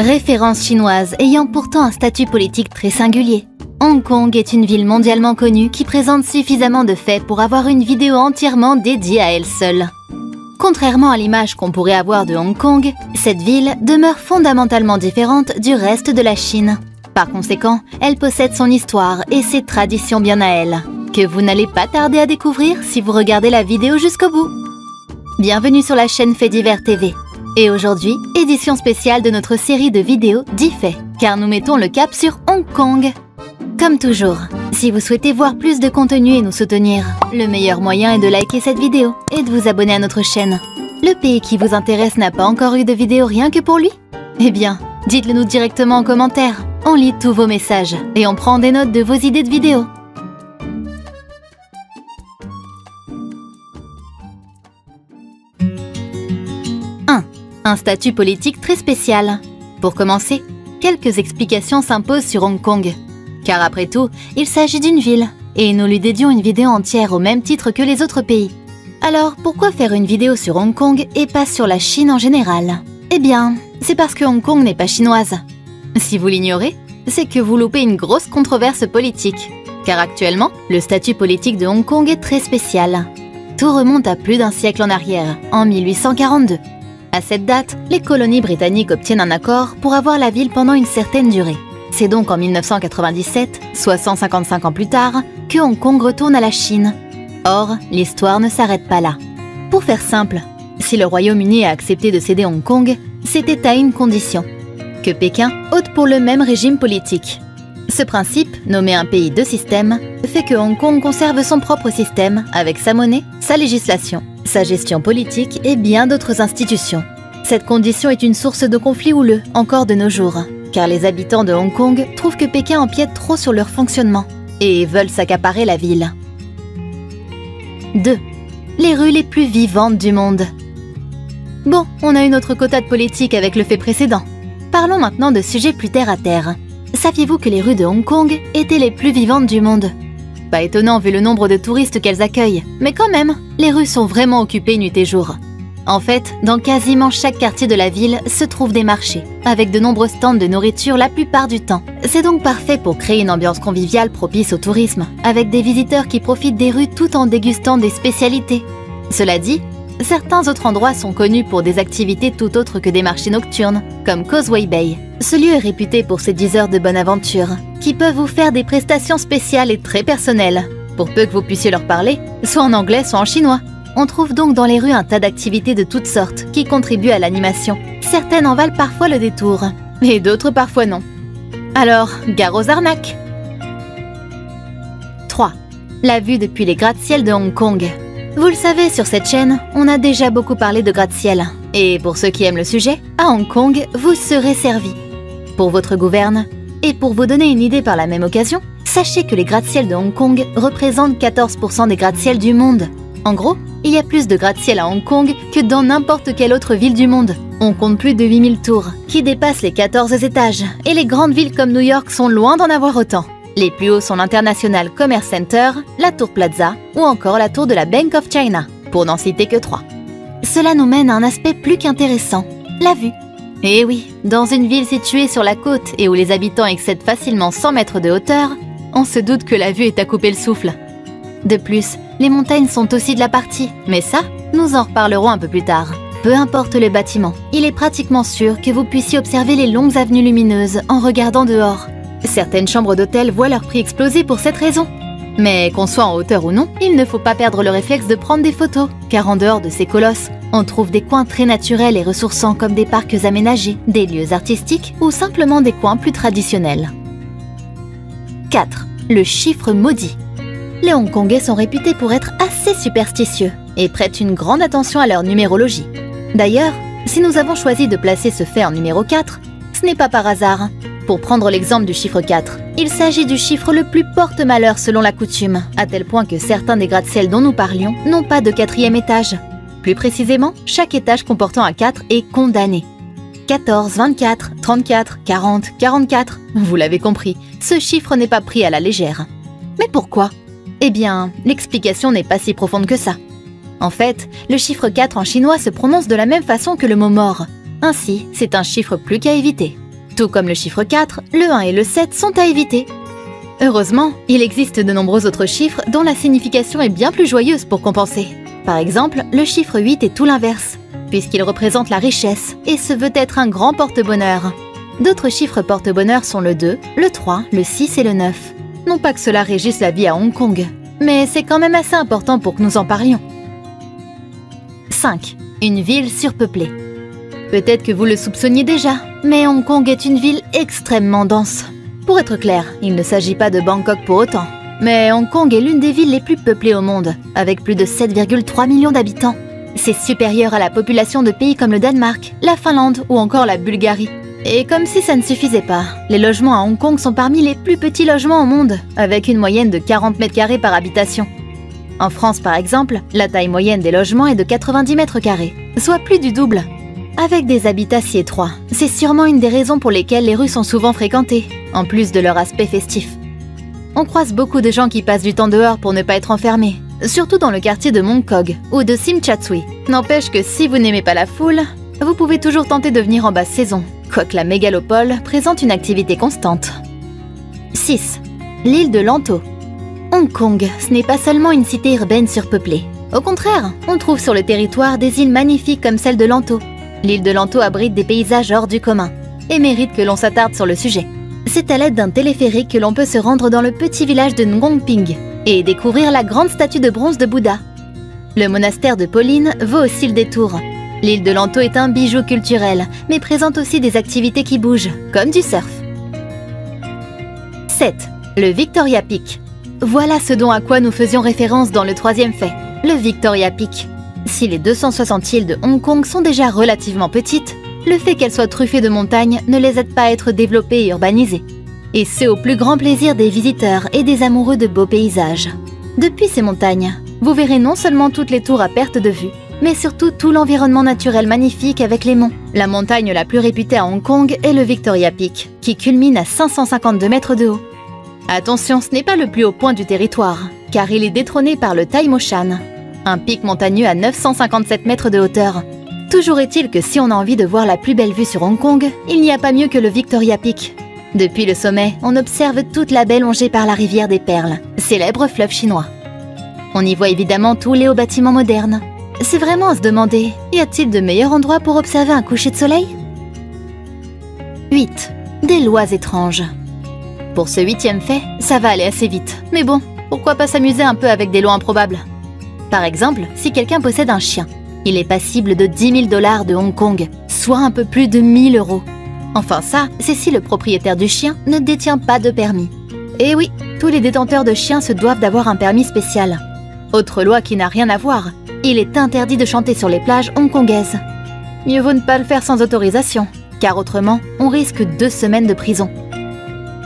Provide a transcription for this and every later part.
Référence chinoise ayant pourtant un statut politique très singulier. Hong Kong est une ville mondialement connue qui présente suffisamment de faits pour avoir une vidéo entièrement dédiée à elle seule. Contrairement à l'image qu'on pourrait avoir de Hong Kong, cette ville demeure fondamentalement différente du reste de la Chine. Par conséquent, elle possède son histoire et ses traditions bien à elle, que vous n'allez pas tarder à découvrir si vous regardez la vidéo jusqu'au bout. Bienvenue sur la chaîne Faits Divers TV. Et aujourd'hui, édition spéciale de notre série de vidéos 10 faits, car nous mettons le cap sur Hong Kong. Comme toujours, si vous souhaitez voir plus de contenu et nous soutenir, le meilleur moyen est de liker cette vidéo et de vous abonner à notre chaîne. Le pays qui vous intéresse n'a pas encore eu de vidéo rien que pour lui? Eh bien, dites-le nous directement en commentaire. On lit tous vos messages et on prend des notes de vos idées de vidéos. Un statut politique très spécial. Pour commencer, quelques explications s'imposent sur Hong Kong. Car après tout, il s'agit d'une ville, et nous lui dédions une vidéo entière au même titre que les autres pays. Alors, pourquoi faire une vidéo sur Hong Kong et pas sur la Chine en général? Eh bien, c'est parce que Hong Kong n'est pas chinoise. Si vous l'ignorez, c'est que vous loupez une grosse controverse politique. Car actuellement, le statut politique de Hong Kong est très spécial. Tout remonte à plus d'un siècle en arrière, en 1842. À cette date, les colonies britanniques obtiennent un accord pour avoir la ville pendant une certaine durée. C'est donc en 1997, soit 155 ans plus tard, que Hong Kong retourne à la Chine. Or, l'histoire ne s'arrête pas là. Pour faire simple, si le Royaume-Uni a accepté de céder Hong Kong, c'était à une condition, que Pékin opte pour le même régime politique. Ce principe, nommé un pays deux systèmes, fait que Hong Kong conserve son propre système avec sa monnaie, sa législation, sa gestion politique et bien d'autres institutions. Cette condition est une source de conflits houleux encore de nos jours, car les habitants de Hong Kong trouvent que Pékin empiète trop sur leur fonctionnement et veulent s'accaparer la ville. 2. Les rues les plus vivantes du monde. Bon, on a eu notre quota de politique avec le fait précédent. Parlons maintenant de sujets plus terre à terre. Saviez-vous que les rues de Hong Kong étaient les plus vivantes du monde? Pas étonnant vu le nombre de touristes qu'elles accueillent, mais quand même, les rues sont vraiment occupées nuit et jour. En fait, dans quasiment chaque quartier de la ville se trouvent des marchés, avec de nombreux stands de nourriture la plupart du temps. C'est donc parfait pour créer une ambiance conviviale propice au tourisme, avec des visiteurs qui profitent des rues tout en dégustant des spécialités. Cela dit, certains autres endroits sont connus pour des activités tout autres que des marchés nocturnes, comme Causeway Bay. Ce lieu est réputé pour ses 10 heures de bonne aventure, qui peuvent vous faire des prestations spéciales et très personnelles, pour peu que vous puissiez leur parler, soit en anglais, soit en chinois. On trouve donc dans les rues un tas d'activités de toutes sortes qui contribuent à l'animation. Certaines en valent parfois le détour, et d'autres parfois non. Alors, gare aux arnaques! 3. La vue depuis les gratte-ciel de Hong Kong. Vous le savez, sur cette chaîne, on a déjà beaucoup parlé de gratte-ciel. Et pour ceux qui aiment le sujet, à Hong Kong, vous serez servis. Pour votre gouverne, et pour vous donner une idée par la même occasion, sachez que les gratte-ciel de Hong Kong représentent 14% des gratte-ciel du monde. En gros, il y a plus de gratte-ciel à Hong Kong que dans n'importe quelle autre ville du monde. On compte plus de 8000 tours, qui dépassent les 14 étages, et les grandes villes comme New York sont loin d'en avoir autant. Les plus hauts sont l'International Commerce Center, la Tour Plaza ou encore la Tour de la Bank of China, pour n'en citer que 3. Cela nous mène à un aspect plus qu'intéressant, la vue. Et oui, dans une ville située sur la côte et où les habitants excèdent facilement 100 mètres de hauteur, on se doute que la vue est à couper le souffle. De plus, les montagnes sont aussi de la partie, mais ça, nous en reparlerons un peu plus tard. Peu importe le bâtiment, il est pratiquement sûr que vous puissiez observer les longues avenues lumineuses en regardant dehors. Certaines chambres d'hôtel voient leur prix exploser pour cette raison. Mais qu'on soit en hauteur ou non, il ne faut pas perdre le réflexe de prendre des photos, car en dehors de ces colosses, on trouve des coins très naturels et ressourçants comme des parcs aménagés, des lieux artistiques ou simplement des coins plus traditionnels. 4. Le chiffre maudit. Les Hongkongais sont réputés pour être assez superstitieux et prêtent une grande attention à leur numérologie. D'ailleurs, si nous avons choisi de placer ce fait en numéro 4, ce n'est pas par hasard. Pour prendre l'exemple du chiffre 4, il s'agit du chiffre le plus porte-malheur selon la coutume, à tel point que certains des gratte-ciel dont nous parlions n'ont pas de 4e étage. Plus précisément, chaque étage comportant un 4 est condamné. 14, 24, 34, 40, 44, vous l'avez compris, ce chiffre n'est pas pris à la légère. Mais pourquoi? Eh bien, l'explication n'est pas si profonde que ça. En fait, le chiffre 4 en chinois se prononce de la même façon que le mot mort. Ainsi, c'est un chiffre plus qu'à éviter. Tout comme le chiffre 4, le 1 et le 7 sont à éviter. Heureusement, il existe de nombreux autres chiffres dont la signification est bien plus joyeuse pour compenser. Par exemple, le chiffre 8 est tout l'inverse, puisqu'il représente la richesse et se veut être un grand porte-bonheur. D'autres chiffres porte-bonheur sont le 2, le 3, le 6 et le 9. Non pas que cela régisse la vie à Hong Kong, mais c'est quand même assez important pour que nous en parlions. 5. Une ville surpeuplée. Peut-être que vous le soupçonniez déjà, mais Hong Kong est une ville extrêmement dense. Pour être clair, il ne s'agit pas de Bangkok pour autant, mais Hong Kong est l'une des villes les plus peuplées au monde, avec plus de 7,3 millions d'habitants. C'est supérieur à la population de pays comme le Danemark, la Finlande ou encore la Bulgarie. Et comme si ça ne suffisait pas, les logements à Hong Kong sont parmi les plus petits logements au monde, avec une moyenne de 40 mètres carrés par habitation. En France par exemple, la taille moyenne des logements est de 90 mètres carrés, soit plus du double. Avec des habitats si étroits, c'est sûrement une des raisons pour lesquelles les rues sont souvent fréquentées, en plus de leur aspect festif. On croise beaucoup de gens qui passent du temps dehors pour ne pas être enfermés, surtout dans le quartier de Mong Kok ou de Tsim Sha Tsui. N'empêche que si vous n'aimez pas la foule, vous pouvez toujours tenter de venir en basse saison, quoique la mégalopole présente une activité constante. 6. L'île de Lanto. Hong Kong, ce n'est pas seulement une cité urbaine surpeuplée. Au contraire, on trouve sur le territoire des îles magnifiques comme celle de Lanto. L'île de Lanto abrite des paysages hors du commun et mérite que l'on s'attarde sur le sujet. C'est à l'aide d'un téléphérique que l'on peut se rendre dans le petit village de Ngongping et découvrir la grande statue de bronze de Bouddha. Le monastère de Pauline vaut aussi le détour. L'île de Lanto est un bijou culturel, mais présente aussi des activités qui bougent, comme du surf. 7. Le Victoria Peak. Voilà ce dont à quoi nous faisions référence dans le troisième fait, le Victoria Peak. Si les 260 îles de Hong Kong sont déjà relativement petites, le fait qu'elles soient truffées de montagnes ne les aide pas à être développées et urbanisées. Et c'est au plus grand plaisir des visiteurs et des amoureux de beaux paysages. Depuis ces montagnes, vous verrez non seulement toutes les tours à perte de vue, mais surtout tout l'environnement naturel magnifique avec les monts. La montagne la plus réputée à Hong Kong est le Victoria Peak, qui culmine à 552 mètres de haut. Attention, ce n'est pas le plus haut point du territoire, car il est détrôné par le Tai Mo Shan, un pic montagneux à 957 mètres de hauteur. Toujours est-il que si on a envie de voir la plus belle vue sur Hong Kong, il n'y a pas mieux que le Victoria Peak. Depuis le sommet, on observe toute la baie longée par la rivière des Perles, célèbre fleuve chinois. On y voit évidemment tous les hauts bâtiments modernes. C'est vraiment à se demander, y a-t-il de meilleurs endroits pour observer un coucher de soleil ? 8. Des lois étranges. Pour ce 8e fait, ça va aller assez vite. Mais bon, pourquoi pas s'amuser un peu avec des lois improbables ? Par exemple, si quelqu'un possède un chien, il est passible de 10 000 $ de Hong Kong, soit un peu plus de 1 000 €. Enfin ça, c'est si le propriétaire du chien ne détient pas de permis. Et oui, tous les détenteurs de chiens se doivent d'avoir un permis spécial. Autre loi qui n'a rien à voir, il est interdit de chanter sur les plages hongkongaises. Mieux vaut ne pas le faire sans autorisation, car autrement, on risque 2 semaines de prison.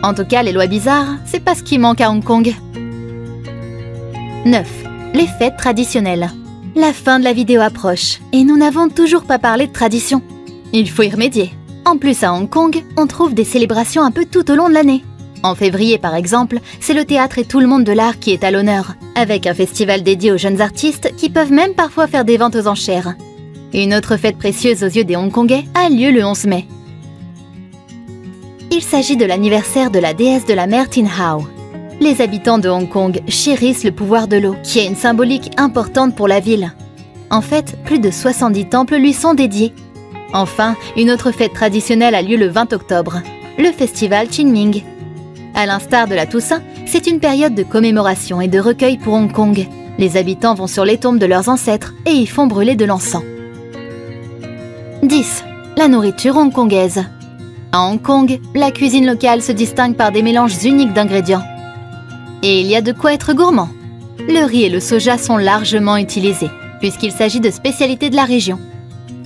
En tout cas, les lois bizarres, c'est pas ce qui manque à Hong Kong. 9. Les fêtes traditionnelles. La fin de la vidéo approche, et nous n'avons toujours pas parlé de tradition. Il faut y remédier. En plus, à Hong Kong, on trouve des célébrations un peu tout au long de l'année. En février, par exemple, c'est le théâtre et tout le monde de l'art qui est à l'honneur, avec un festival dédié aux jeunes artistes qui peuvent même parfois faire des ventes aux enchères. Une autre fête précieuse aux yeux des Hongkongais a lieu le 11 mai. Il s'agit de l'anniversaire de la déesse de la mer Tin Hau. Les habitants de Hong Kong chérissent le pouvoir de l'eau, qui a une symbolique importante pour la ville. En fait, plus de 70 temples lui sont dédiés. Enfin, une autre fête traditionnelle a lieu le 20 octobre, le festival Qingming. À l'instar de la Toussaint, c'est une période de commémoration et de recueil pour Hong Kong. Les habitants vont sur les tombes de leurs ancêtres et y font brûler de l'encens. 10. La nourriture hongkongaise. À Hong Kong, la cuisine locale se distingue par des mélanges uniques d'ingrédients. Et il y a de quoi être gourmand. Le riz et le soja sont largement utilisés, puisqu'il s'agit de spécialités de la région.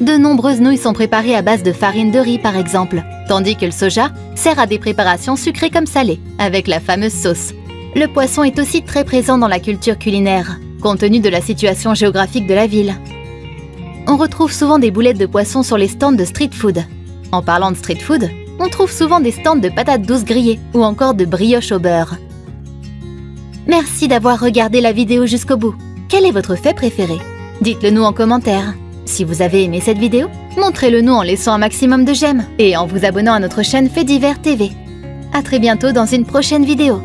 De nombreuses nouilles sont préparées à base de farine de riz par exemple, tandis que le soja sert à des préparations sucrées comme salées, avec la fameuse sauce. Le poisson est aussi très présent dans la culture culinaire, compte tenu de la situation géographique de la ville. On retrouve souvent des boulettes de poisson sur les stands de street food. En parlant de street food, on trouve souvent des stands de patates douces grillées ou encore de brioches au beurre. Merci d'avoir regardé la vidéo jusqu'au bout. Quel est votre fait préféré? Dites-le nous en commentaire. Si vous avez aimé cette vidéo, Montrez-le nous en laissant un maximum de j'aime et en vous abonnant à notre chaîne Faits Divers TV. À très bientôt dans une prochaine vidéo.